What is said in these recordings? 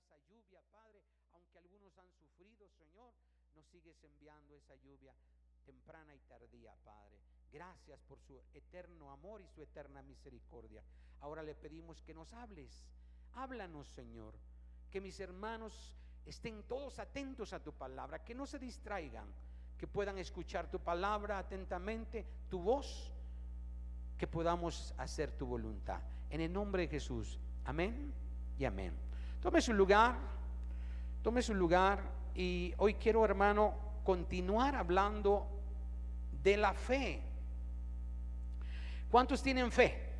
esa lluvia, Padre, aunque algunos han sufrido, Señor, nos sigues enviando esa lluvia temprana y tardía, Padre. Gracias por su eterno amor y su eterna misericordia. Ahora le pedimos que nos hables. Háblanos, Señor, que mis hermanos estén todos atentos a tu palabra, que no se distraigan, que puedan escuchar tu palabra atentamente, tu voz, que podamos hacer tu voluntad. En el nombre de Jesús, amén y amén. Tome su lugar, y hoy quiero, hermano, continuar hablando de la fe. ¿Cuántos tienen fe?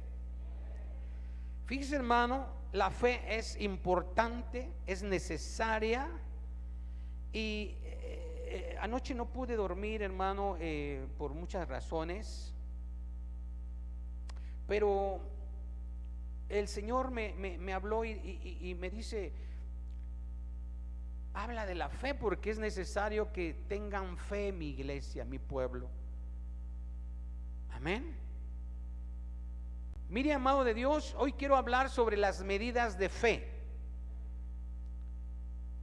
Fíjese, hermano, la fe es importante, es necesaria. Y anoche no pude dormir, hermano, por muchas razones, pero el Señor me habló y me dice: habla de la fe, porque es necesario que tengan fe, mi iglesia, mi pueblo. Amén. Mire, amado de Dios, hoy quiero hablar sobre las medidas de fe.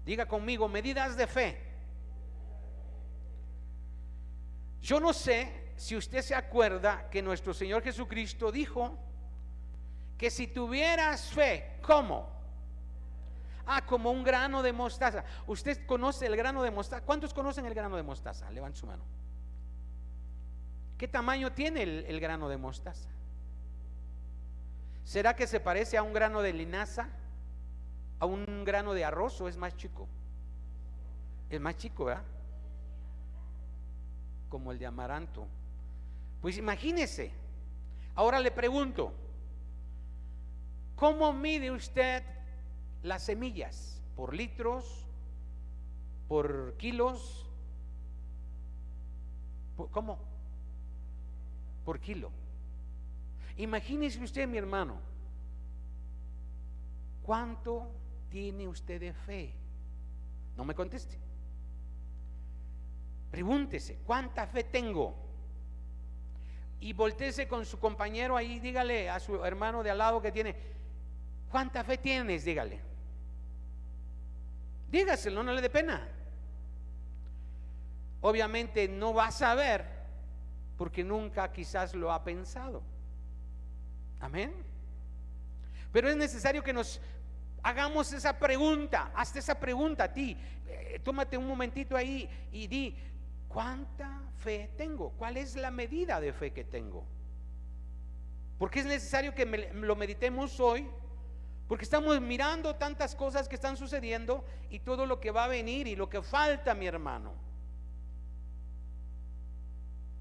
Diga conmigo: medidas de fe. Yo no sé si usted se acuerda que nuestro Señor Jesucristo dijo que si tuvieras fe, ¿cómo? Como un grano de mostaza. ¿Usted conoce el grano de mostaza? ¿Cuántos conocen el grano de mostaza? Levante su mano. ¿Qué tamaño tiene el grano de mostaza? ¿Será que se parece a un grano de linaza? ¿A un grano de arroz, o es más chico? Es más chico, ¿verdad? Como el de amaranto. Pues imagínese. Ahora le pregunto: ¿cómo mide usted las semillas? ¿Por litros? ¿Por kilos? ¿Cómo? Por kilo. Imagínese usted, mi hermano, ¿cuánto tiene usted de fe? No me conteste. Pregúntese: ¿cuánta fe tengo? Y voltéese con su compañero ahí, dígale a su hermano de al lado que tiene: ¿cuánta fe tienes? Dígale. Dígaselo, no le dé pena. Obviamente no va a saber, porque nunca quizás lo ha pensado. Amén. Pero es necesario que nos hagamos esa pregunta. Hazte esa pregunta a ti. Tómate un momentito ahí y di: ¿cuánta fe tengo? ¿Cuál es la medida de fe que tengo? Porque es necesario que lo meditemos hoy, porque estamos mirando tantas cosas que están sucediendo y todo lo que va a venir y lo que falta, mi hermano.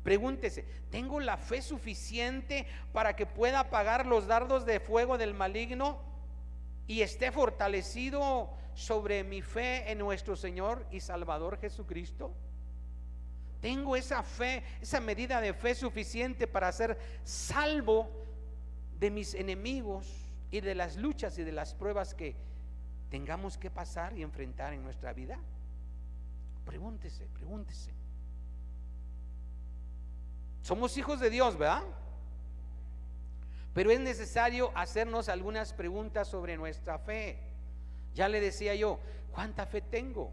Pregúntese: ¿tengo la fe suficiente para que pueda apagar los dardos de fuego del maligno y esté fortalecido sobre mi fe en nuestro Señor y Salvador Jesucristo? ¿Tengo esa fe, esa medida de fe suficiente para ser salvo de mis enemigos y de las luchas y de las pruebas que tengamos que pasar y enfrentar en nuestra vida? Pregúntese. Somos hijos de Dios, ¿verdad? Pero es necesario hacernos algunas preguntas sobre nuestra fe. Ya le decía yo: ¿cuánta fe tengo?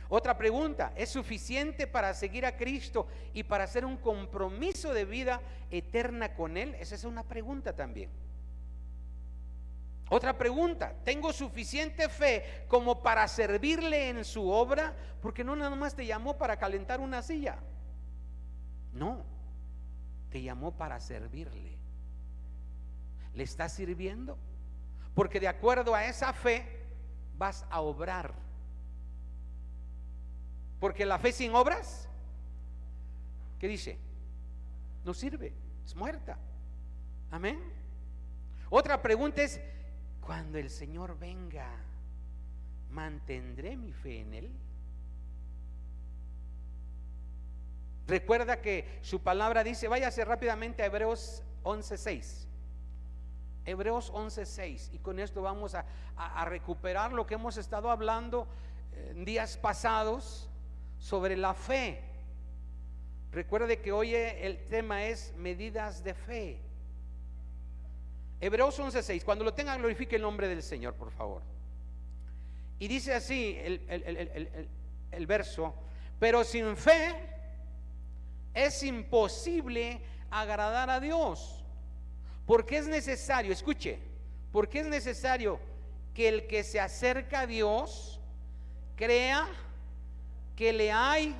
Otra pregunta: ¿es suficiente para seguir a Cristo y para hacer un compromiso de vida eterna con Él? Esa es una pregunta también. Otra pregunta: ¿tengo suficiente fe como para servirle en su obra? Porque no nada más te llamó para calentar una silla. No, te llamó para servirle. ¿Le estás sirviendo? Porque de acuerdo a esa fe vas a obrar. Porque la fe sin obras, ¿qué dice? No sirve, es muerta. Amén. Otra pregunta es: cuando el Señor venga, ¿mantendré mi fe en Él? Recuerda que su palabra dice, váyase rápidamente a Hebreos 11:6. Hebreos 11:6, y con esto vamos a recuperar lo que hemos estado hablando en días pasados sobre la fe. Recuerde que hoy el tema es medidas de fe. Hebreos 11:6, cuando lo tenga, glorifique el nombre del Señor, por favor. Y dice así el verso: pero sin fe es imposible agradar a Dios, porque es necesario, escuche, porque es necesario que el que se acerca a Dios crea que le hay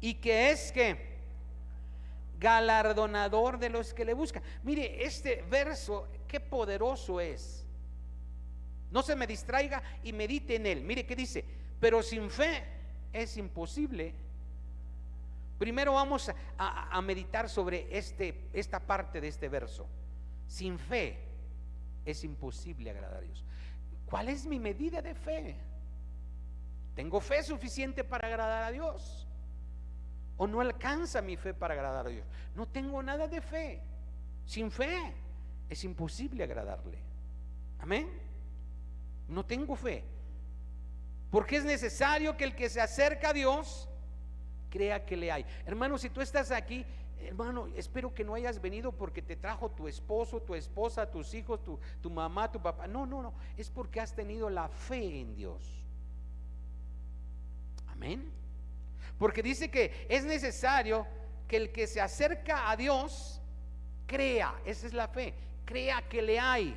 y que es que galardonador de los que le buscan. Mire, este verso qué poderoso es. No se me distraiga y medite en él. Mire qué dice: pero sin fe es imposible. Primero vamos a meditar sobre esta parte de este verso. Sin fe es imposible agradar a Dios. ¿Cuál es mi medida de fe? ¿Tengo fe suficiente para agradar a Dios? ¿O no alcanza mi fe para agradar a Dios? No tengo nada de fe. Sin fe es imposible agradarle. Amén. No tengo fe, porque es necesario que el que se acerca a Dios crea que le hay. Hermano, si tú estás aquí, hermano, espero que no hayas venido porque te trajo tu esposo, tu esposa, tus hijos, tu mamá, tu papá. No, es porque has tenido la fe en Dios. Amén. Porque dice que es necesario que el que se acerca a Dios crea, esa es la fe, crea que le hay.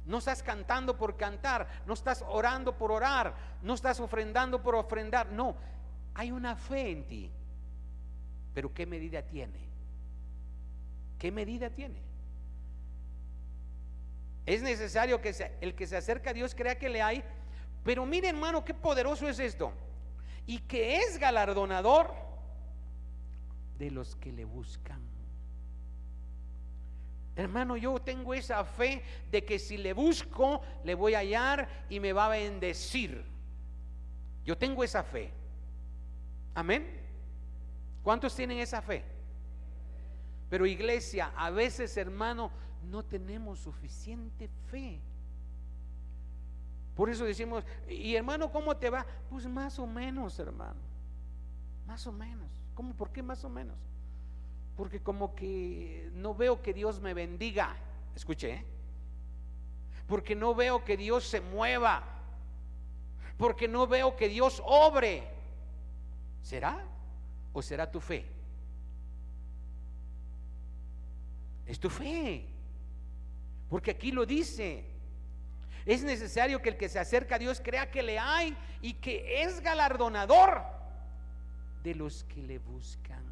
No estás cantando por cantar, no estás orando por orar, no estás ofrendando por ofrendar. No, hay una fe en ti. Pero ¿qué medida tiene? ¿Qué medida tiene? Es necesario que el que se acerca a Dios crea que le hay. Pero mire, hermano, qué poderoso es esto. Y que es galardonador de los que le buscan. Hermano, yo tengo esa fe de que si le busco, le voy a hallar y me va a bendecir. Yo tengo esa fe. Amén. ¿Cuántos tienen esa fe? Pero iglesia, a veces, hermano, no tenemos suficiente fe. Por eso decimos: y hermano, ¿cómo te va? Pues más o menos, hermano. Más o menos. ¿Cómo? ¿Por qué más o menos? Porque como que no veo que Dios me bendiga. Escuche, ¿eh? Porque no veo que Dios se mueva. Porque no veo que Dios obre. ¿Será? ¿O será tu fe? Es tu fe. Porque aquí lo dice: es necesario que el que se acerca a Dios crea que le hay y que es galardonador de los que le buscan.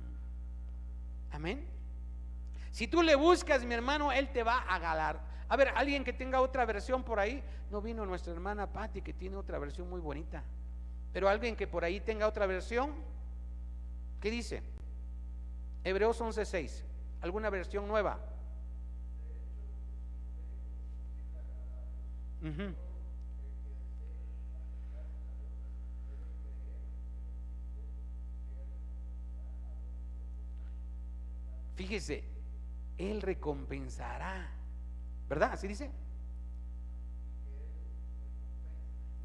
Amén. Si tú le buscas, mi hermano, Él te va a galar. A ver, alguien que tenga otra versión por ahí. No vino nuestra hermana Patti, que tiene otra versión muy bonita. Pero alguien que por ahí tenga otra versión. ¿Qué dice? Hebreos 11:6. ¿Alguna versión nueva? Fíjese, Él recompensará, ¿verdad? ¿Así dice?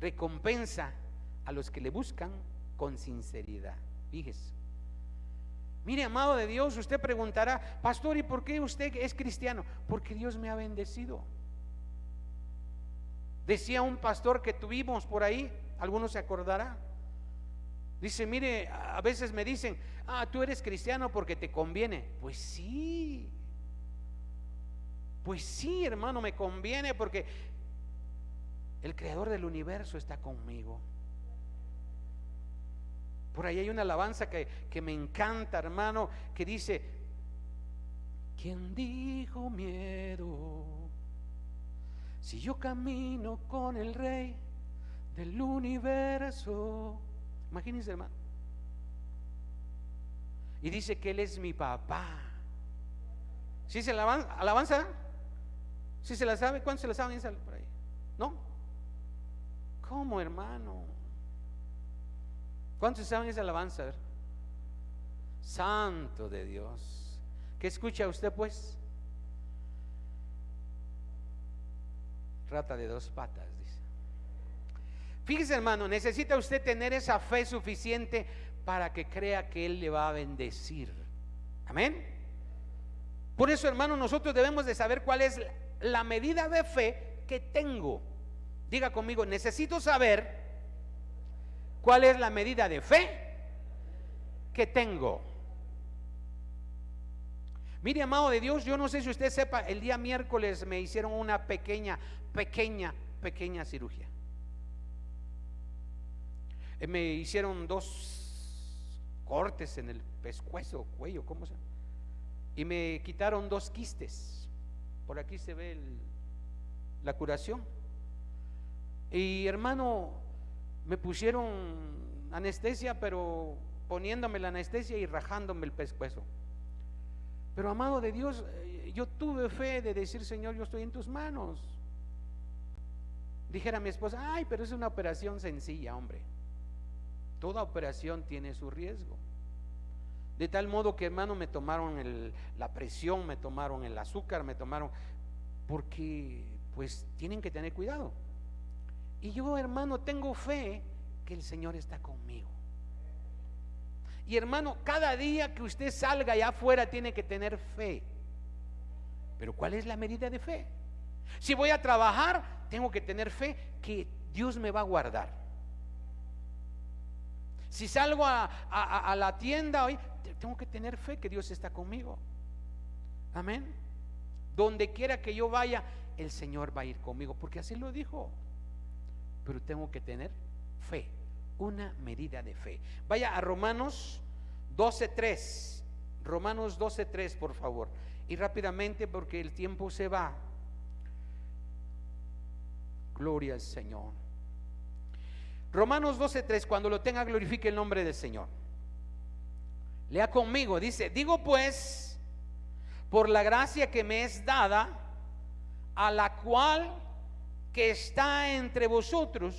Recompensa a los que le buscan con sinceridad. Fíjese. Mire, amado de Dios, usted preguntará: pastor, ¿y por qué usted es cristiano? Porque Dios me ha bendecido. Decía un pastor que tuvimos por ahí, algunos se acordarán. Dice: mire, a veces me dicen: tú eres cristiano porque te conviene. Pues sí, hermano, me conviene porque el creador del universo está conmigo. Por ahí hay una alabanza que me encanta, hermano, que dice: ¿quién dijo miedo? Si yo camino con el Rey del universo. Imagínense, hermano. Y dice que Él es mi papá. ¿Sí se la alabanza? ¿Sí se la sabe? ¿Cuántos se la saben por ahí? ¿No? ¿Cómo, hermano? ¿Cuántos saben esa alabanza? Santo de Dios. ¿Qué escucha usted, pues? Rata de dos patas, dice. Fíjese, hermano, necesita usted tener esa fe suficiente para que crea que Él le va a bendecir. Amén. Por eso, hermano, nosotros debemos de saber cuál es la medida de fe que tengo. Diga conmigo, necesito saber cuál es la medida de fe que tengo. Mire, amado de Dios, yo no sé si usted sepa, el día miércoles me hicieron una pequeña cirugía. Me hicieron 2 cortes en el pescuezo, cuello, ¿cómo se llama? Y me quitaron 2 quistes. Por aquí se ve la curación. Y hermano, me pusieron anestesia, pero poniéndome la anestesia y rajándome el pescuezo. Pero amado de Dios, yo tuve fe de decir: Señor, yo estoy en tus manos. Dijera mi esposa: ay, pero es una operación sencilla, hombre. Toda operación tiene su riesgo. De tal modo que, hermano, me tomaron la presión, me tomaron el azúcar, me tomaron, porque pues tienen que tener cuidado. Y yo, hermano, tengo fe que el Señor está conmigo. Y hermano, cada día que usted salga allá afuera tiene que tener fe. Pero ¿cuál es la medida de fe? Si voy a trabajar, tengo que tener fe que Dios me va a guardar. Si salgo a la tienda hoy, tengo que tener fe que Dios está conmigo. Amén. Donde quiera que yo vaya, el Señor va a ir conmigo, porque así lo dijo. Pero tengo que tener fe, una medida de fe. Vaya a Romanos 12:3. Romanos 12:3, por favor. Y rápidamente, porque el tiempo se va. Gloria al Señor. Romanos 12:3, cuando lo tenga, glorifique el nombre del Señor. Lea conmigo, dice: digo pues, por la gracia que me es dada, a la cual que está entre vosotros,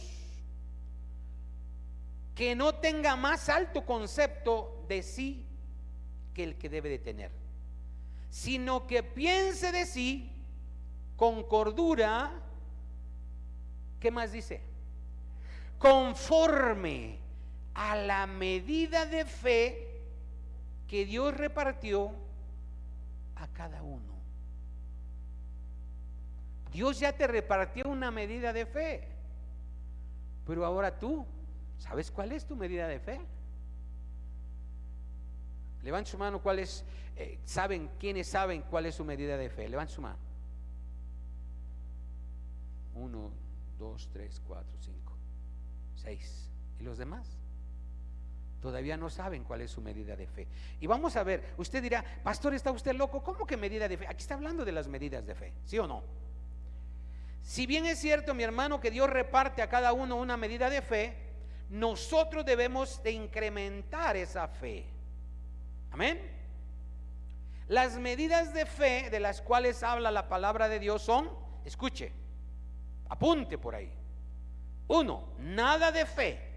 que no tenga más alto concepto de sí que el que debe de tener, sino que piense de sí con cordura. ¿Qué más dice? Conforme a la medida de fe que Dios repartió a cada uno. Dios ya te repartió una medida de fe, pero ahora tú, ¿sabes cuál es tu medida de fe? Levante su mano. ¿Cuál es? ¿Quiénes saben cuál es su medida de fe? Levante su mano. 1, 2, 3, 4, 5, 6. ¿Y los demás? Todavía no saben cuál es su medida de fe. Y vamos a ver, usted dirá: pastor, ¿está usted loco? ¿Cómo que medida de fe? Aquí está hablando de las medidas de fe, ¿sí o no? Si bien es cierto, mi hermano, que Dios reparte a cada uno una medida de fe, nosotros debemos de incrementar esa fe. Amén. Las medidas de fe de las cuales habla la palabra de Dios son, escuche, apunte por ahí: 1, nada de fe.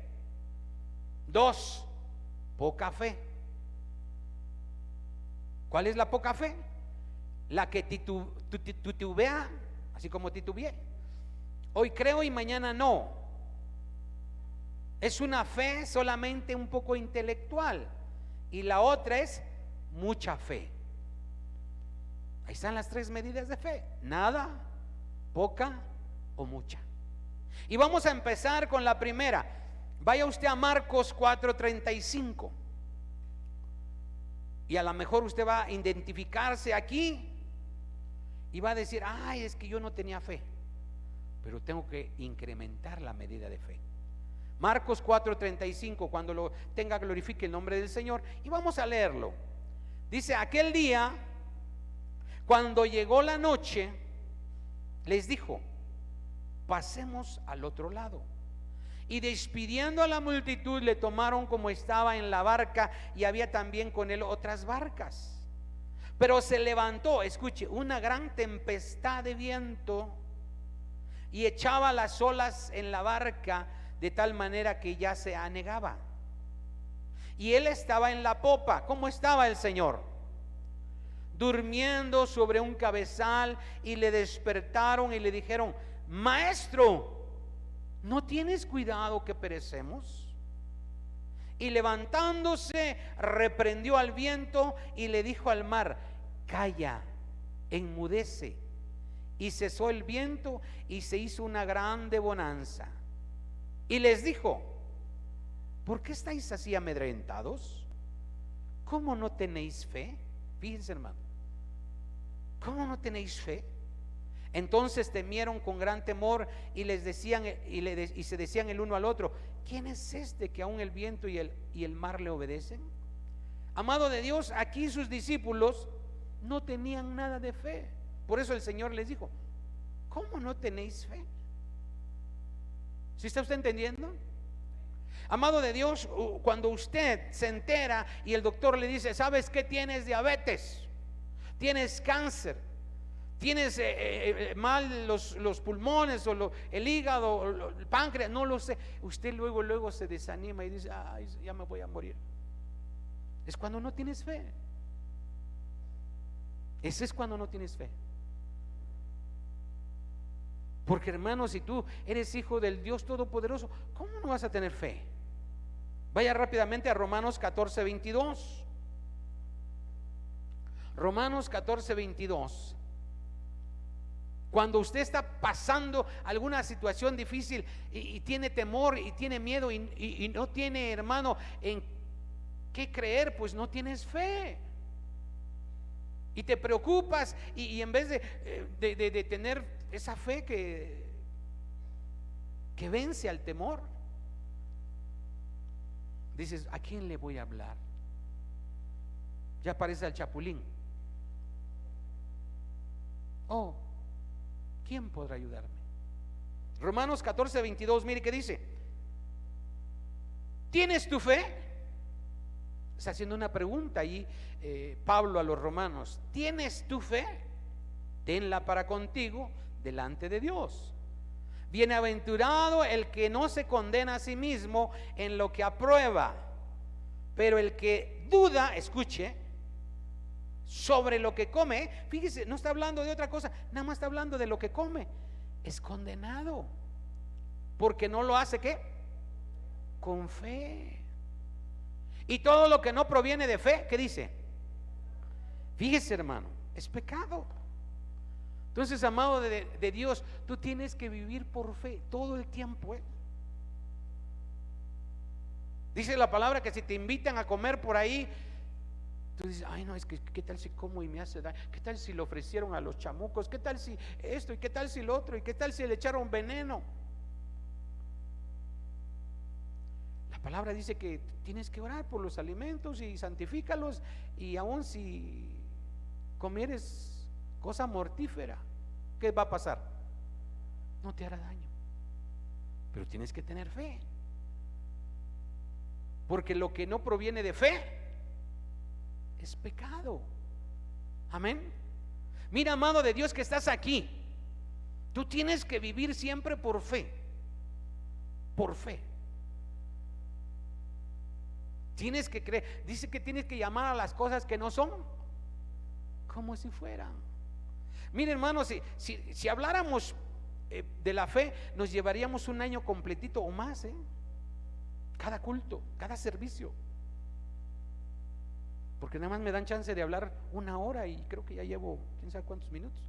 2, poca fe. ¿Cuál es la poca fe? La que titubea, así como titubeé. Hoy creo y mañana no. Es una fe solamente un poco intelectual. Y la otra es mucha fe. Ahí están las 3 medidas de fe: nada, poca o mucha. Y vamos a empezar con la primera. Vaya usted a Marcos 4:35. Y a lo mejor usted va a identificarse aquí y va a decir: ay, es que yo no tenía fe. Pero tengo que incrementar la medida de fe. Marcos 4:35, cuando lo tenga, glorifique el nombre del Señor. Y vamos a leerlo. Dice: aquel día, cuando llegó la noche, les dijo: pasemos al otro lado. Y despidiendo a la multitud, le tomaron como estaba en la barca, y había también con él otras barcas. Pero se levantó, escuche, una gran tempestad de viento y echaba las olas en la barca, de tal manera que ya se anegaba. Y él estaba en la popa. ¿Cómo estaba el Señor? Durmiendo sobre un cabezal. Y le despertaron y le dijeron: maestro, ¿no tienes cuidado que perecemos? Y levantándose, reprendió al viento y le dijo al mar: calla, enmudece. y cesó el viento y se hizo una grande bonanza. Y les dijo: ¿por qué estáis así amedrentados? ¿Cómo no tenéis fe? Fíjense, hermano, ¿cómo no tenéis fe? Entonces temieron con gran temor y les decían y se decían el uno al otro: ¿quién es este que aún el viento y el mar le obedecen? Amado de Dios, aquí sus discípulos no tenían nada de fe. Por eso el Señor les dijo: ¿cómo no tenéis fe? ¿Sí está usted entendiendo? Amado de Dios, cuando usted se entera y el doctor le dice: ¿sabes qué? Tienes diabetes, tienes cáncer, tienes mal los pulmones o el hígado o el páncreas, no lo sé. Usted luego se desanima y dice: ay, ya me voy a morir. Es cuando no tienes fe. Ese es cuando no tienes fe. Porque, hermano, si tú eres hijo del Dios Todopoderoso, ¿cómo no vas a tener fe? Vaya rápidamente a Romanos 14:22. Romanos 14:22. Cuando usted está pasando alguna situación difícil y tiene temor y tiene miedo y no tiene, hermano, en qué creer, pues no tienes fe. Y te preocupas y en vez de tener esa fe que vence al temor, dices: ¿a quién le voy a hablar? Ya aparece el chapulín. Oh, ¿quién podrá ayudarme? Romanos 14:22, mire qué dice: ¿tienes tu fe? Está haciendo una pregunta ahí Pablo a los romanos. ¿Tienes tu fe? Tenla para contigo delante de Dios. Bienaventurado el que no se condena a sí mismo en lo que aprueba, pero el que duda, escuche, sobre lo que come. Fíjese, no está hablando de otra cosa, nada más está hablando de lo que come. Es condenado, porque no lo hace, ¿qué? Con fe. Y todo lo que no proviene de fe, ¿qué dice? Fíjese, hermano, es pecado. Entonces, amado de Dios, tú tienes que vivir por fe todo el tiempo, Dice la palabra que si te invitan a comer por ahí, tú dices: ay, no, es que qué tal si como y me hace daño, qué tal si lo ofrecieron a los chamucos, qué tal si esto, y qué tal si lo otro, y qué tal si le echaron veneno. La palabra dice que tienes que orar por los alimentos y santifícalos, y aun si comieres cosa mortífera, ¿qué va a pasar? No te hará daño, pero tienes que tener fe, porque lo que no proviene de fe es pecado. Amén. Mira, amado de Dios, que estás aquí, tú tienes que vivir siempre por fe. Por fe. Tienes que creer. Dice que tienes que llamar a las cosas que no son como si fueran. Mire, hermano, si habláramos de la fe, nos llevaríamos un año completito o más, cada culto, cada servicio, porque nada más me dan chance de hablar una hora y creo que ya llevo quién sabe cuántos minutos.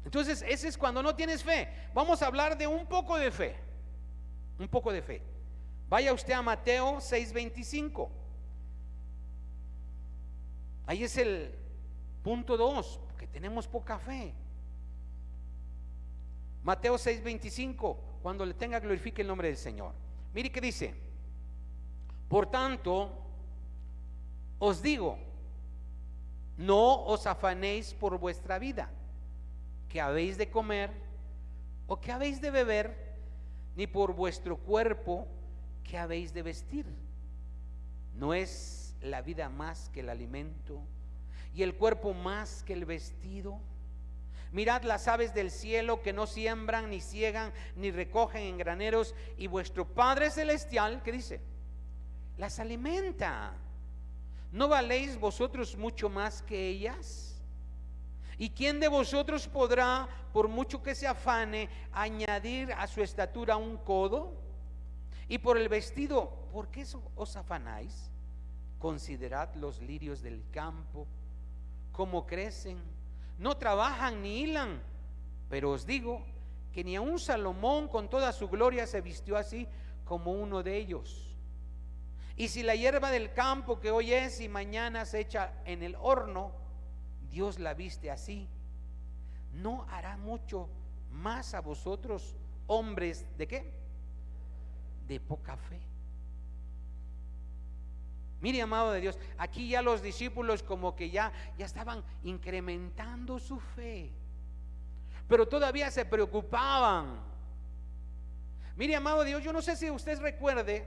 Entonces, ese es cuando no tienes fe. Vamos a hablar de un poco de fe. Un poco de fe. Vaya usted a Mateo 6:25. Ahí es el punto 2, porque tenemos poca fe. Mateo 6:25. Cuando le tenga, glorifique el nombre del Señor. Mire que dice: por tanto, os digo, no os afanéis por vuestra vida, que habéis de comer o que habéis de beber, ni por vuestro cuerpo, que habéis de vestir. ¿No es la vida más que el alimento y el cuerpo más que el vestido? Mirad las aves del cielo, que no siembran, ni ciegan, ni recogen en graneros, y vuestro Padre Celestial, ¿qué dice? Las alimenta. ¿No valéis vosotros mucho más que ellas? ¿Y quién de vosotros podrá, por mucho que se afane, añadir a su estatura un codo? Y por el vestido, ¿por qué os afanáis? Considerad los lirios del campo, cómo crecen, no trabajan ni hilan, pero os digo que ni aun Salomón con toda su gloria se vistió así como uno de ellos. Y si la hierba del campo que hoy es y mañana se echa en el horno, Dios la viste así, ¿no hará mucho más a vosotros, hombres de qué? De poca fe? Mire, amado de Dios, aquí ya los discípulos como que ya estaban incrementando su fe, pero todavía se preocupaban. Mire, amado de Dios, yo no sé si usted recuerde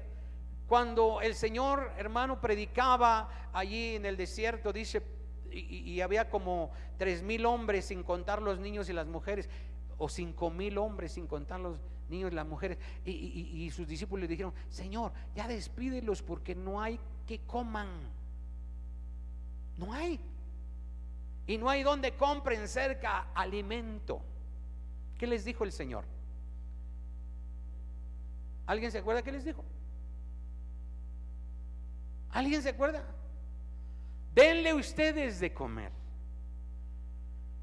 cuando el Señor, hermano, predicaba allí en el desierto, dice, y había como 3,000 hombres sin contar los niños y las mujeres, o 5,000 hombres sin contar los niños y las mujeres, y sus discípulos le dijeron: Señor, ya despídelos porque no hay que coman, no hay, y no hay donde compren cerca alimento. ¿Qué les dijo el Señor? ¿Alguien se acuerda qué les dijo? ¿Alguien se acuerda? Denle ustedes de comer.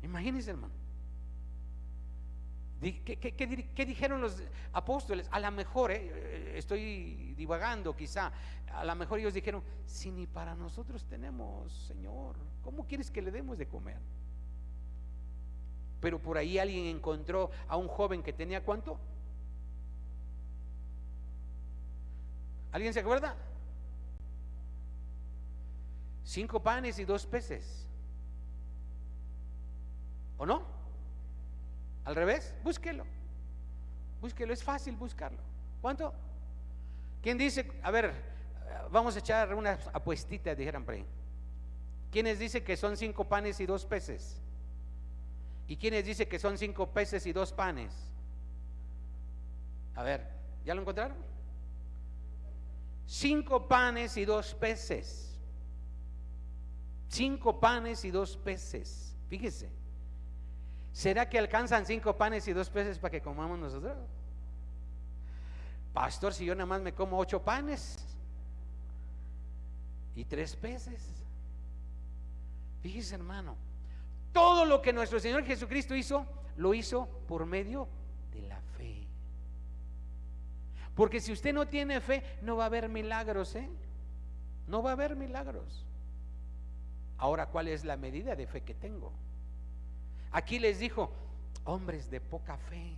Imagínense, hermano. ¿Qué dijeron los apóstoles? A lo mejor, estoy divagando quizá, a lo mejor ellos dijeron: si ni para nosotros tenemos, Señor, ¿cómo quieres que le demos de comer? Pero por ahí alguien encontró a un joven que tenía ¿cuánto? ¿Alguien se acuerda? 5 panes y 2 peces. ¿O no? ¿Al revés? Búsquelo, es fácil buscarlo. ¿Cuánto? ¿Quién dice? A ver, vamos a echar una apuestita, dijeran por ahí. ¿Quiénes dicen que son 5 panes y 2 peces? ¿Y quiénes dicen que son 5 peces y 2 panes? A ver, ¿ya lo encontraron? 5 panes y 2 peces. 5 panes y 2 peces. Fíjese. ¿Será que alcanzan 5 panes y 2 peces para que comamos nosotros? Pastor, si yo nada más me como 8 panes y 3 peces. Fíjese, hermano, todo lo que nuestro Señor Jesucristo hizo, lo hizo por medio de la fe. Porque si usted no tiene fe, no va a haber milagros, no va a haber milagros. Ahora, ¿cuál es la medida de fe que tengo? Aquí les dijo: hombres de poca fe,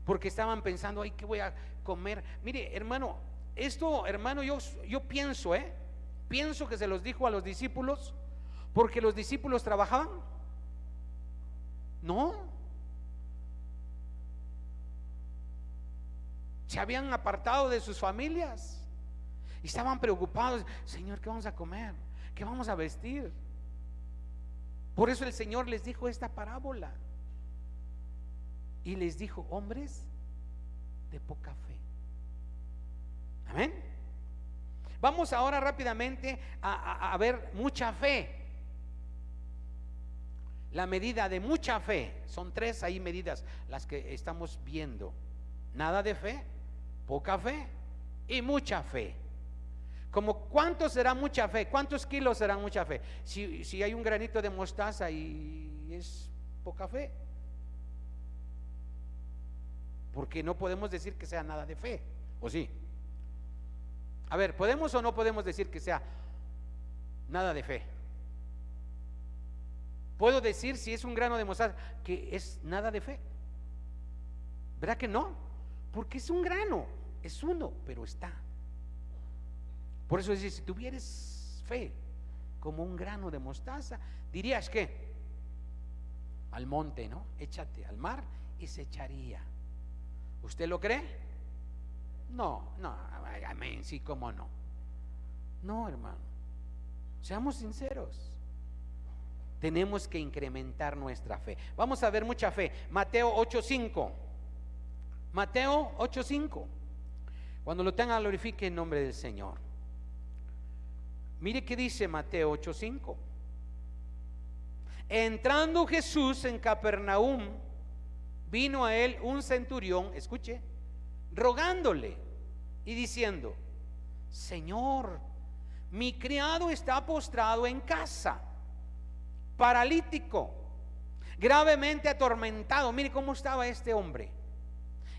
porque estaban pensando: ay, ¿qué voy a comer? Mire, hermano, esto, hermano, yo pienso, pienso que se los dijo a los discípulos porque los discípulos trabajaban. No, se habían apartado de sus familias y estaban preocupados: Señor, ¿qué vamos a comer? ¿Qué vamos a vestir? Por eso el Señor les dijo esta parábola y les dijo: hombres de poca fe. Amén. Vamos ahora rápidamente a ver mucha fe. La medida de mucha fe, son 3 ahí medidas las que estamos viendo: nada de fe, poca fe y mucha fe. Como ¿cuánto será mucha fe? ¿Cuántos kilos será mucha fe? Si hay un granito de mostaza y es poca fe, porque no podemos decir que sea nada de fe, ¿o sí? A ver, ¿podemos o no podemos decir que sea nada de fe? ¿Puedo decir, si es un grano de mostaza, que es nada de fe? ¿Verdad que no? Porque es un grano, es uno, pero está. Por eso dice: si tuvieres fe como un grano de mostaza, dirías que al monte, ¿no? Échate al mar y se echaría. ¿Usted lo cree? No, amén, sí, cómo no. No, hermano, seamos sinceros. Tenemos que incrementar nuestra fe. Vamos a ver mucha fe. Mateo 8:5. Mateo 8:5. Cuando lo tenga, glorifique el nombre del Señor. Mire qué dice Mateo 8:5. Entrando Jesús en Capernaum, vino a él un centurión, escuche, rogándole y diciendo: Señor, mi criado está postrado en casa, paralítico gravemente atormentado. Mire cómo estaba este hombre.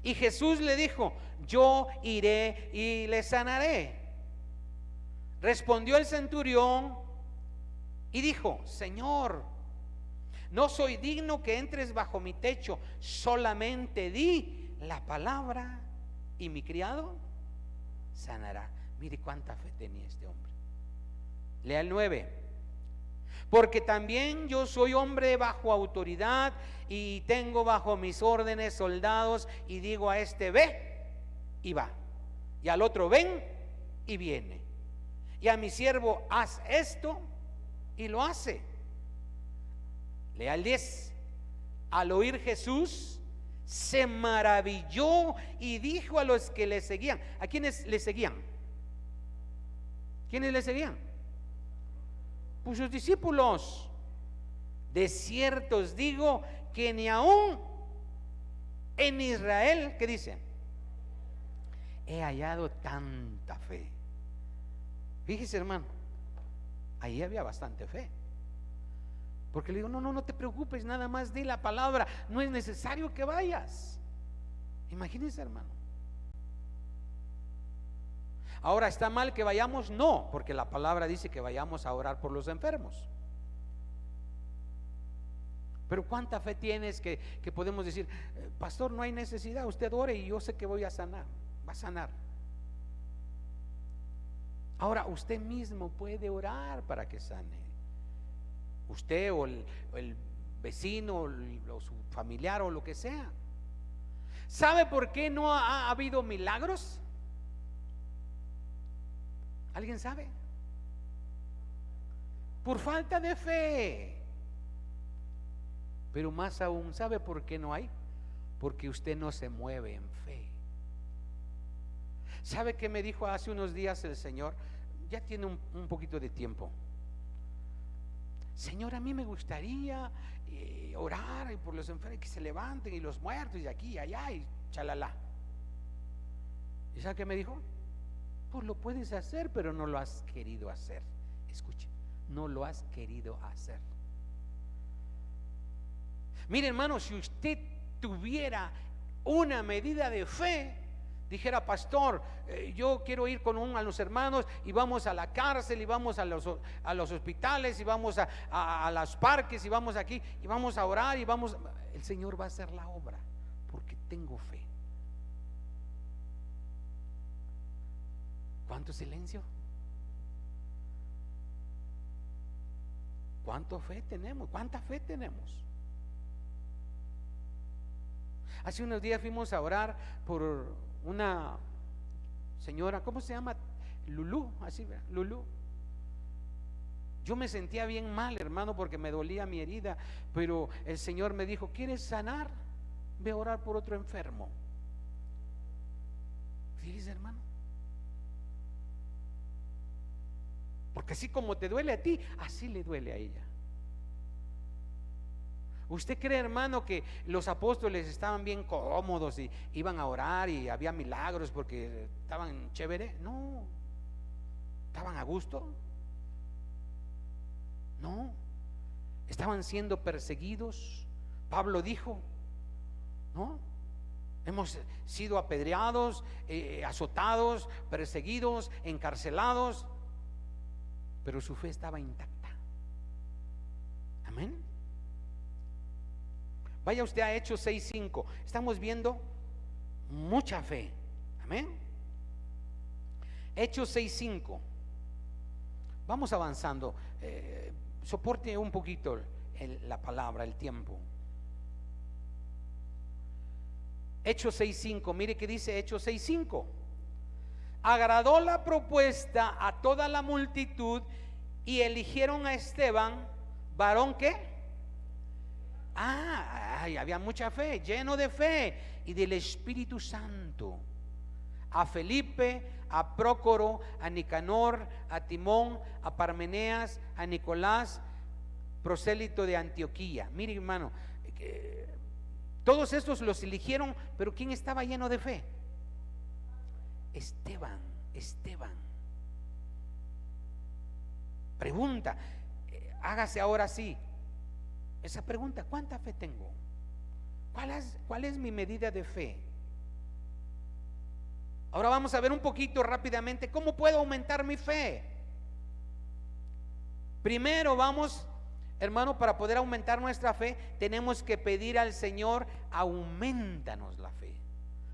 Y Jesús le dijo: yo iré y le sanaré. Respondió el centurión y dijo: Señor, no soy digno que entres bajo mi techo, solamente di la palabra y mi criado sanará. Mire cuánta fe tenía este hombre. Lea el 9. Porque también yo soy hombre bajo autoridad y tengo bajo mis órdenes soldados, y digo a este: ve, y va, y al otro: ven, y viene, y a mi siervo: haz esto, y lo hace. Lea el 10. Al oír Jesús se maravilló y dijo a los que le seguían. ¿A quiénes le seguían? ¿Quiénes le seguían? Pues sus discípulos: de cierto os digo que ni aún en Israel, ¿qué dice? He hallado tanta fe. Fíjese, hermano, ahí había bastante fe. Porque le digo: no te preocupes, nada más di la palabra, no es necesario que vayas. Imagínense, hermano. Ahora, ¿está mal que vayamos? No, porque la palabra dice que vayamos a orar por los enfermos. Pero ¿cuánta fe tienes que podemos decir: pastor, no hay necesidad, usted ore y yo sé que voy a sanar, va a sanar? Ahora, usted mismo puede orar para que sane. Usted o el vecino o su familiar o lo que sea. ¿Sabe por qué no ha habido milagros? ¿Alguien sabe? Por falta de fe. Pero más aún, ¿sabe por qué no hay? Porque usted no se mueve en fe. ¿Sabe qué me dijo hace unos días el Señor? Ya tiene un poquito de tiempo. Señor, a mí me gustaría orar por los enfermos, que se levanten, y los muertos, y aquí y allá, y chalala. ¿Y sabe qué me dijo? Pues lo puedes hacer, pero no lo has querido hacer. Escuche, no lo has querido hacer. Mire, hermano, si usted tuviera una medida de fe, dijera: pastor, yo quiero ir a los hermanos, y vamos a la cárcel, y vamos a los hospitales, y vamos a los parques, y vamos aquí, y vamos a orar, y vamos, el Señor va a hacer la obra, porque tengo fe. ¿Cuánto silencio? ¿Cuánta fe tenemos? ¿Cuánta fe tenemos? Hace unos días fuimos a orar por una señora, ¿cómo se llama? Lulú, así, ¿verdad? Lulú. Yo me sentía bien mal, hermano, porque me dolía mi herida, pero el Señor me dijo: ¿quieres sanar? Ve a orar por otro enfermo. Fíjese, hermano, porque así como te duele a ti, así le duele a ella. ¿Usted cree, hermano, que los apóstoles estaban bien cómodos y iban a orar y había milagros porque estaban chévere? No. ¿Estaban a gusto? No. Estaban siendo perseguidos. Pablo dijo, ¿no? Hemos sido apedreados, azotados, perseguidos, encarcelados, pero su fe estaba intacta. Amén. Vaya usted a Hechos 6:5. Estamos viendo mucha fe. Amén. Hechos 6:5. Vamos avanzando. Soporte un poquito la palabra, el tiempo. Hechos 6:5. Mire qué dice Hechos 6:5. Agradó la propuesta a toda la multitud y eligieron a Esteban, varón ¿qué? Había mucha fe, lleno de fe y del Espíritu Santo. A Felipe, a Prócoro, a Nicanor, a Timón, a Parmeneas, a Nicolás, prosélito de Antioquía. Mire, hermano, todos estos los eligieron, pero ¿quién estaba lleno de fe? Esteban. Pregunta, hágase ahora sí. esa pregunta: ¿cuánta fe tengo? ¿Cuál es mi medida de fe? Ahora vamos a ver un poquito rápidamente cómo puedo aumentar mi fe. Primero vamos, hermano, para poder aumentar nuestra fe, tenemos que pedir al Señor: aumentanos la fe.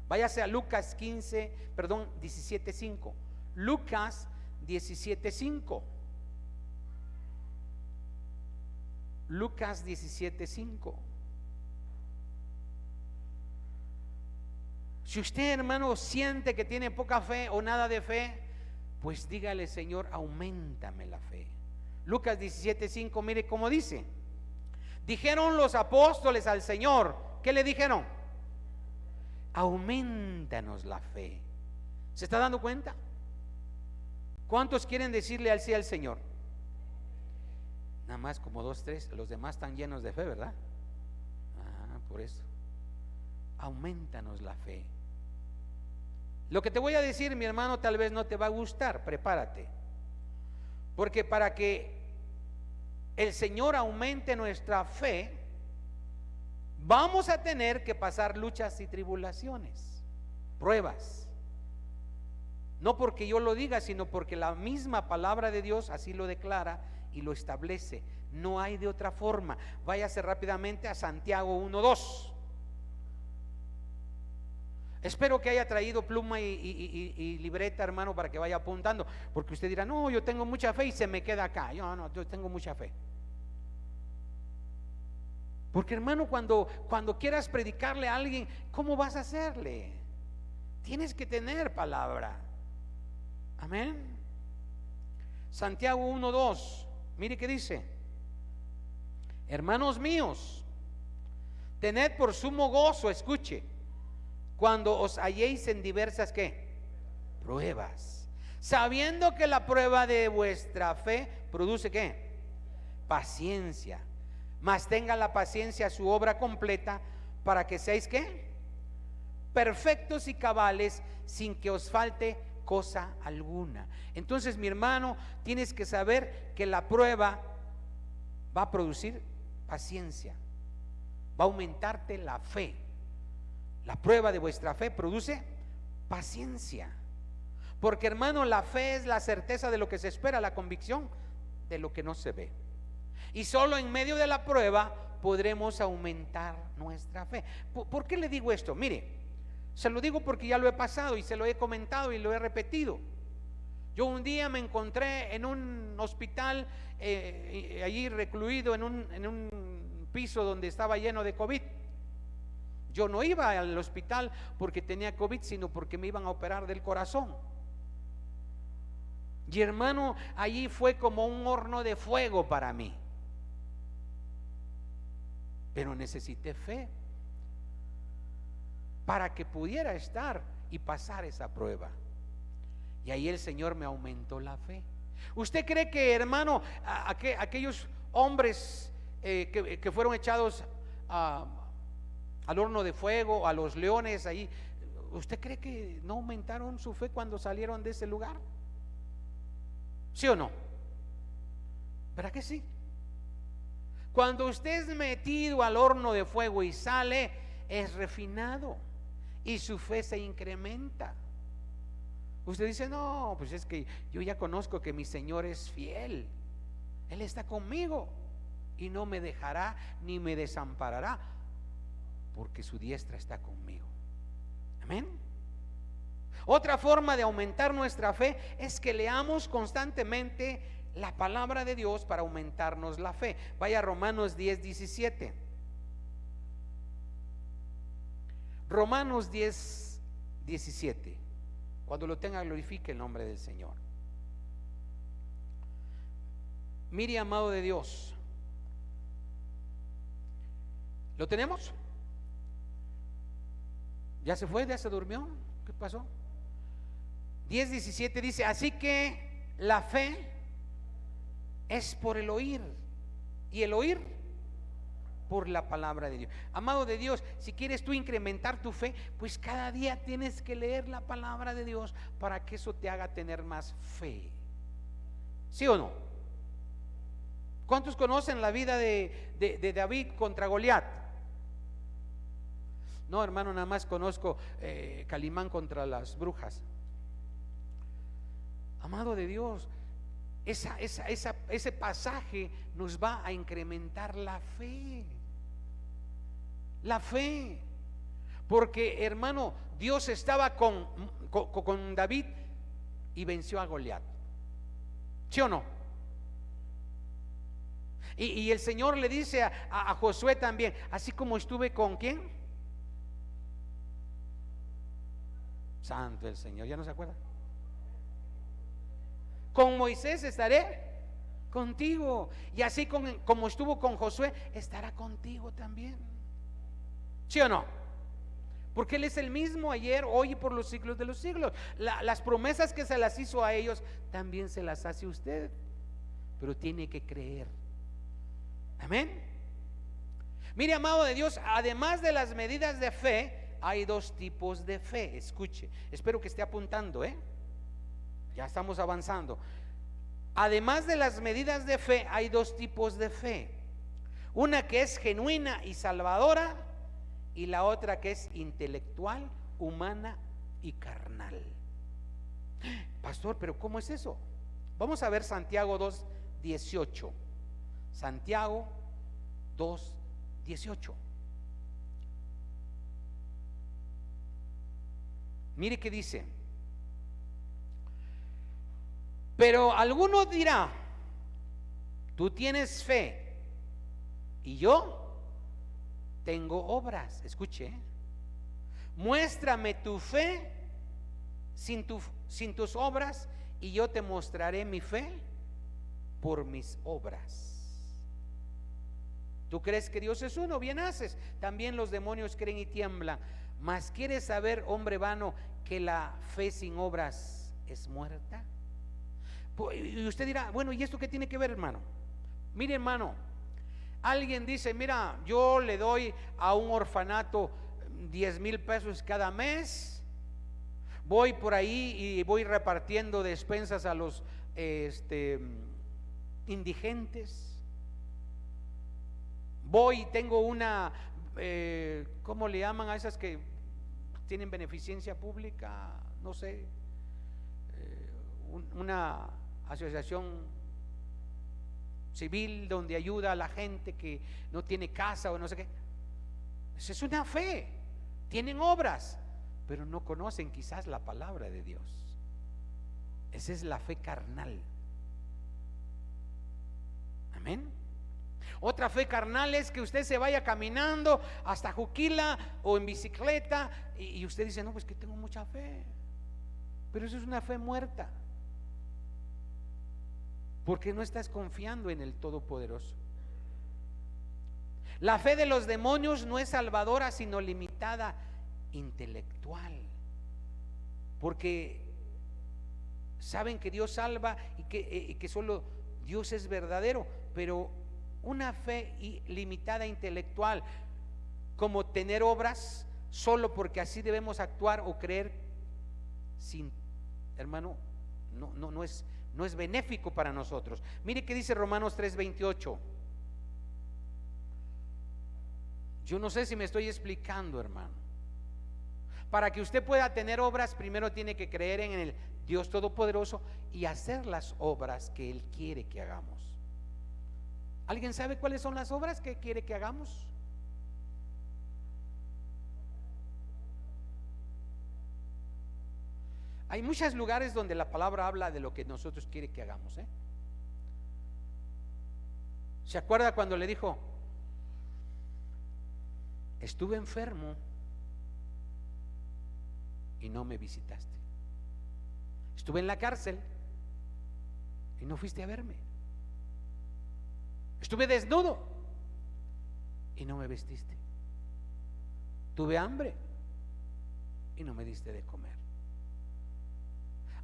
Váyase a Lucas 17:5. Lucas 17:5. Lucas 17:5. Si usted, hermano, siente que tiene poca fe o nada de fe, pues dígale: Señor, auméntame la fe. Lucas 17:5, mire cómo dice: dijeron los apóstoles al Señor, ¿qué le dijeron? Aumentanos la fe. ¿Se está dando cuenta? ¿Cuántos quieren decirle al sí al Señor? Nada más como 2, 3. Los demás están llenos de fe, ¿verdad? Por eso. Aumentanos la fe. Lo que te voy a decir, mi hermano, tal vez no te va a gustar. Prepárate, porque para que el Señor aumente nuestra fe, vamos a tener que pasar luchas y tribulaciones, pruebas. No porque yo lo diga, sino porque la misma palabra de Dios así lo declara y lo establece. No hay de otra forma. Váyase rápidamente a Santiago 1:2. Espero que haya traído pluma y libreta, hermano, para que vaya apuntando, porque usted dirá: no, yo tengo mucha fe y se me queda acá. Yo tengo mucha fe. Porque, hermano, cuando quieras predicarle a alguien, ¿cómo vas a hacerle? Tienes que tener palabra. Amén. Santiago 1:2. Mire qué dice: hermanos míos, tened por sumo gozo, escuche, cuando os halléis en diversas ¿qué? Pruebas, sabiendo que la prueba de vuestra fe produce ¿qué? Paciencia. Mas tenga la paciencia su obra completa, para que seáis ¿qué? Perfectos y cabales, sin que os falte cosa alguna. Entonces, mi hermano, tienes que saber que la prueba va a producir paciencia, va a aumentarte la fe. La prueba de vuestra fe produce paciencia. Porque, hermano, la fe es la certeza de lo que se espera, la convicción de lo que no se ve. Y solo en medio de la prueba podremos aumentar nuestra fe. ¿Por qué le digo esto? Mire, se lo digo porque ya lo he pasado y se lo he comentado y lo he repetido. Yo un día me encontré en un hospital, allí recluido en un piso donde estaba lleno de COVID. Yo no iba al hospital porque tenía COVID, sino porque me iban a operar del corazón. Y, hermano, allí fue como un horno de fuego para mí. Pero necesité fe para que pudiera estar y pasar esa prueba. Y ahí el Señor me aumentó la fe. ¿Usted cree que, hermano, aquellos hombres que fueron echados al horno de fuego, a los leones ahí, ¿usted cree que no aumentaron su fe cuando salieron de ese lugar? ¿Sí o no? ¿Verdad que sí? Cuando usted es metido al horno de fuego y sale, es refinado y su fe se incrementa. Usted dice: no, pues es que yo ya conozco que mi Señor es fiel, Él está conmigo y no me dejará ni me desamparará, porque su diestra está conmigo. Amén. Otra forma de aumentar nuestra fe es que leamos constantemente la palabra de Dios para aumentarnos la fe. Vaya a Romanos 10:17. Romanos 10:17. Cuando lo tenga, glorifique el nombre del Señor. Mire, amado de Dios, ¿lo tenemos? ¿Ya se fue? ¿Ya se durmió? ¿Qué pasó? 10:17 dice: así que la fe es por el oír, y el oír por la palabra de Dios. Amado de Dios, si quieres tú incrementar tu fe, pues cada día tienes que leer la palabra de Dios para que eso te haga tener más fe. ¿Sí o no? ¿Cuántos conocen la vida de David contra Goliat? No, hermano, nada más conozco Calimán contra las brujas. Amado de Dios, ese pasaje nos va a incrementar la fe. La fe. Porque, hermano, Dios estaba con David y venció a Goliat. ¿Sí o no? Y el Señor le dice a Josué también, así como estuve con ¿quién? Santo el Señor, ¿ya no se acuerda? Con Moisés estaré contigo, y así como estuvo con Josué, estará contigo también. ¿Sí o no? Porque Él es el mismo ayer, hoy y por los siglos de los siglos. Las promesas que se las hizo a ellos, también se las hace a usted, pero tiene que creer. Amén. Mire, amado de Dios, además de las medidas de fe, hay dos tipos de fe. Escuche, espero que esté apuntando, ya estamos avanzando. Además de las medidas de fe, hay dos tipos de fe. Una que es genuina y salvadora, y la otra que es intelectual, humana y carnal. Pastor, pero ¿cómo es eso? Vamos a ver Santiago 2:18. Santiago 2:18. Mire que dice: pero alguno dirá, tú tienes fe y yo tengo obras. Escuche, muéstrame tu fe sin tus obras, y yo te mostraré mi fe por mis obras. Tú crees que Dios es uno, bien haces. También los demonios creen y tiemblan. Mas ¿quieres saber, hombre vano, que la fe sin obras es muerta? Y usted dirá, bueno, ¿y esto qué tiene que ver, hermano? Mire, hermano, alguien dice, mira, yo le doy a un orfanato 10,000 pesos cada mes, voy por ahí y voy repartiendo despensas a los indigentes. Voy y tengo una, ¿cómo le llaman a esas que tienen beneficencia pública? No sé, una asociación civil donde ayuda a la gente que no tiene casa o no sé qué. Esa es una fe. Tienen obras, pero no conocen quizás la palabra de Dios. Esa es la fe carnal. Amén. Otra fe carnal es que usted se vaya caminando hasta Juquila o en bicicleta y usted dice, no, pues que tengo mucha fe. Pero eso es una fe muerta, porque no estás confiando en el Todopoderoso. La fe de los demonios no es salvadora, sino limitada, intelectual, porque saben que Dios salva y que solo Dios es verdadero. Pero una fe limitada intelectual, como tener obras solo porque así debemos actuar o creer, sin, hermano, no es benéfico para nosotros. Mire que dice Romanos 3:28. Yo no sé si me estoy explicando, hermano. Para que usted pueda tener obras, primero tiene que creer en el Dios Todopoderoso y hacer las obras que Él quiere que hagamos. ¿Alguien sabe cuáles son las obras que quiere que hagamos? Hay muchos lugares donde la palabra habla de lo que nosotros quiere que hagamos, ¿Se acuerda cuando le dijo, estuve enfermo y no me visitaste? Estuve en la cárcel y no fuiste a verme. Estuve desnudo y no me vestiste. Tuve hambre y no me diste de comer.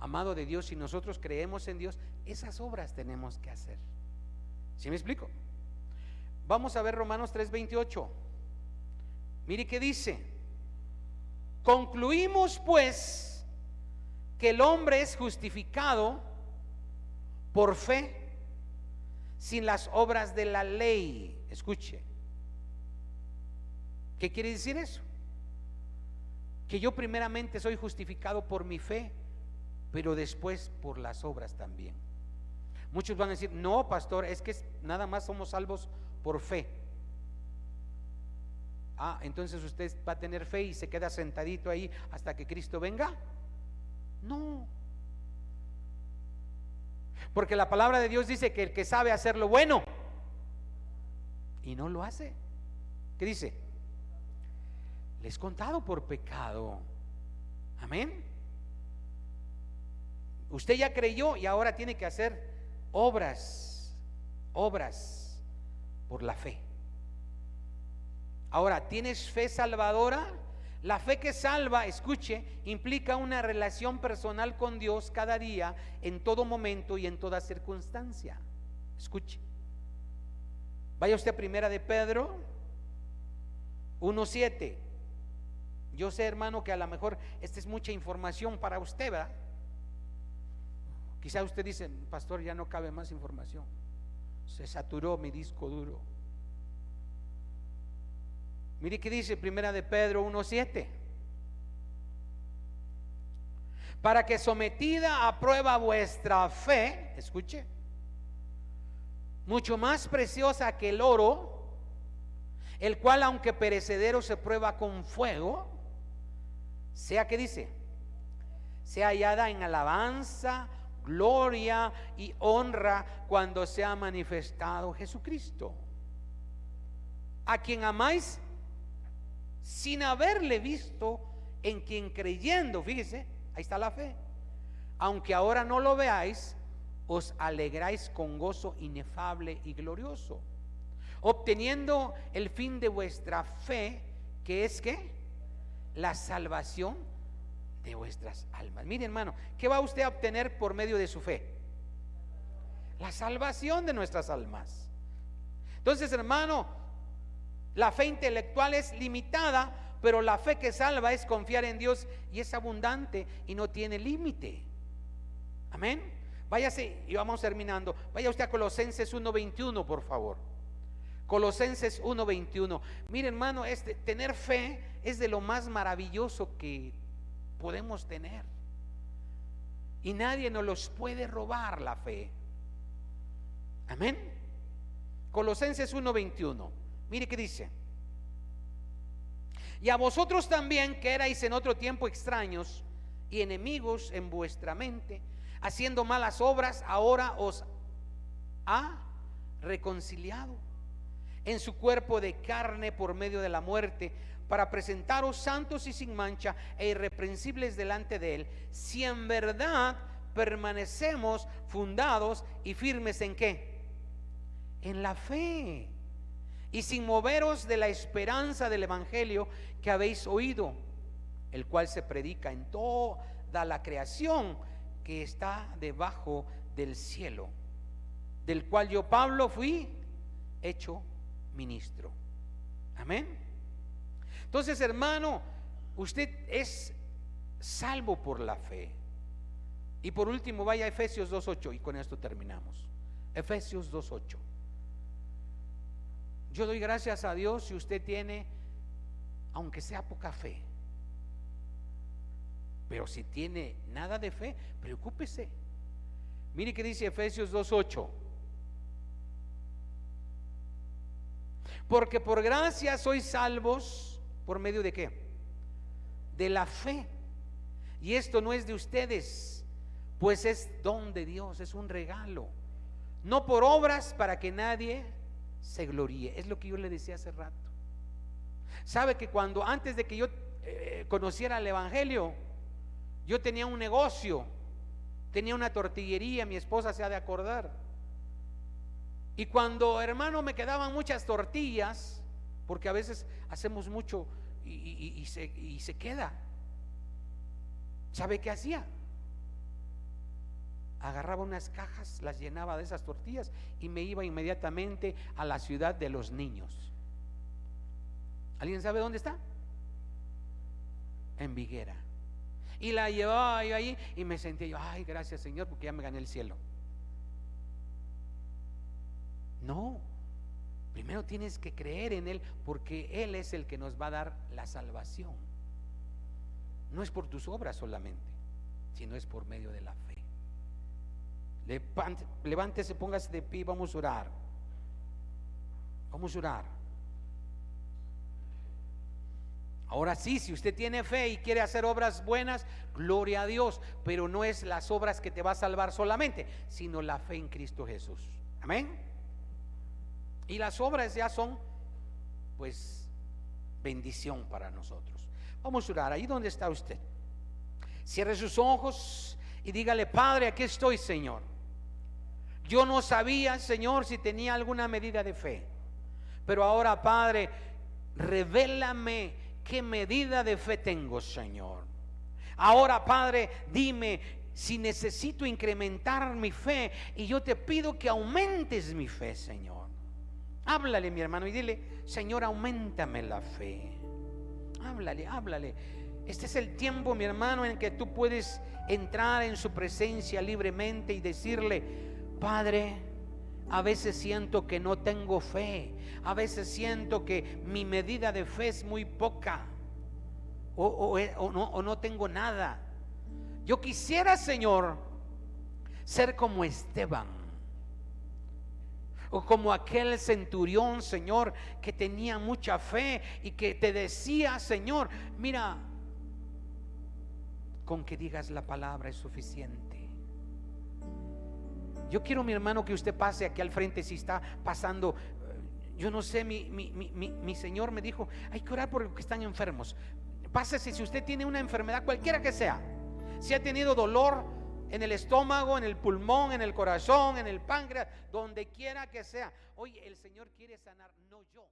Amado de Dios, si nosotros creemos en Dios, esas obras tenemos que hacer. ¿Sí me explico? Vamos a ver Romanos 3:28. Mire qué dice: concluimos pues que el hombre es justificado por fe sin las obras de la ley. Escuche, ¿qué quiere decir eso? Que yo primeramente soy justificado por mi fe, pero después por las obras también. Muchos van a decir, no, pastor, es que nada más somos salvos por fe. Entonces usted va a tener fe y se queda sentadito ahí hasta que Cristo venga. No, porque la palabra de Dios dice que el que sabe hacer lo bueno y no lo hace, ¿qué dice? Le es contado por pecado. Amén. Usted ya creyó y ahora tiene que hacer obras por la fe. Ahora, ¿tienes fe salvadora? La fe que salva, escuche, implica una relación personal con Dios cada día, en todo momento y en toda circunstancia. Escuche. Vaya usted a Primera de Pedro 1:7. Yo sé, hermano, que a lo mejor esta es mucha información para usted, ¿verdad? Quizá usted dice, pastor, ya no cabe más información, se saturó mi disco duro. Mire que dice Primera de Pedro 1:7: para que sometida a prueba vuestra fe, escuche, mucho más preciosa que el oro, el cual aunque perecedero se prueba con fuego, sea, que dice, sea hallada en alabanza, gloria y honra cuando sea manifestado Jesucristo, a quien amáis sin haberle visto, en quien creyendo, fíjese, ahí está la fe, aunque ahora no lo veáis, os alegráis con gozo inefable y glorioso, obteniendo el fin de vuestra fe, que es ¿qué? La salvación de vuestras almas. Mire, hermano, ¿qué va usted a obtener por medio de su fe? La salvación de nuestras almas. Entonces, hermano, la fe intelectual es limitada, pero la fe que salva es confiar en Dios y es abundante y no tiene límite. Amén. Váyase y vamos terminando. Vaya usted a Colosenses 1:21, por favor. Colosenses 1:21. Mire, hermano, tener fe es de lo más maravilloso que podemos tener, y nadie nos los puede robar la fe. Amén. Colosenses 1:21. Mire que dice: y a vosotros también, que erais en otro tiempo extraños y enemigos en vuestra mente, haciendo malas obras, ahora os ha reconciliado en su cuerpo de carne por medio de la muerte, para presentaros santos y sin mancha e irreprensibles delante de él, si en verdad permanecemos fundados y firmes en ¿qué? En la fe, y sin moveros de la esperanza del evangelio que habéis oído, el cual se predica en toda la creación que está debajo del cielo, del cual yo, Pablo, fui hecho ministro. Amén. Entonces, hermano, usted es salvo por la fe. Y por último, vaya a Efesios 2:8, y con esto terminamos. Efesios 2:8. Yo doy gracias a Dios si usted tiene, aunque sea poca fe. Pero si tiene nada de fe, preocúpese. Mire que dice Efesios 2:8: porque por gracia sois salvos, ¿por medio de qué? De la fe. Y esto no es de ustedes, pues es don de Dios, es un regalo, no por obras, para que nadie se gloríe. Es lo que yo le decía hace rato. Sabe que antes de que yo conociera el evangelio, yo tenía un negocio, tenía una tortillería, mi esposa se ha de acordar. Y cuando, hermano, me quedaban muchas tortillas, porque a veces hacemos mucho y se queda, ¿sabe qué hacía? Agarraba unas cajas, las llenaba de esas tortillas y me iba inmediatamente a la ciudad de los niños. ¿Alguien sabe dónde está? En Viguera. Y la llevaba yo ahí y me sentía yo, ay, gracias Señor, porque ya me gané el cielo. No, primero tienes que creer en Él, porque Él es el que nos va a dar la salvación. No es por tus obras solamente, sino es por medio de la fe. Levántese, póngase de pie, vamos a orar. Vamos a orar. Ahora sí, si usted tiene fe y quiere hacer obras buenas, gloria a Dios, pero no es las obras que te va a salvar solamente, sino la fe en Cristo Jesús. Amén. Y las obras ya son, pues, bendición para nosotros. Vamos a orar. Ahí donde está usted, cierre sus ojos y dígale: Padre, aquí estoy, Señor. Yo no sabía, Señor, si tenía alguna medida de fe, pero ahora, Padre, revélame qué medida de fe tengo, Señor. Ahora, Padre, dime si necesito incrementar mi fe, y yo te pido que aumentes mi fe, Señor. Háblale, mi hermano, y dile: Señor, auméntame la fe. Háblale, háblale. Este es el tiempo, mi hermano, en que tú puedes entrar en su presencia libremente y decirle: Padre, a veces siento que no tengo fe, a veces siento que mi medida de fe es muy poca, o no tengo nada. Yo quisiera, Señor, ser como Esteban, o como aquel centurión, Señor, que tenía mucha fe y que te decía: Señor, mira, con que digas la palabra es suficiente. Yo quiero, mi hermano, que usted pase aquí al frente. Si está pasando, yo no sé, mi Señor me dijo: hay que orar por los que están enfermos. Pásese si usted tiene una enfermedad, cualquiera que sea. Si ha tenido dolor en el estómago, en el pulmón, en el corazón, en el páncreas, donde quiera que sea. Oye, el Señor quiere sanar, no yo.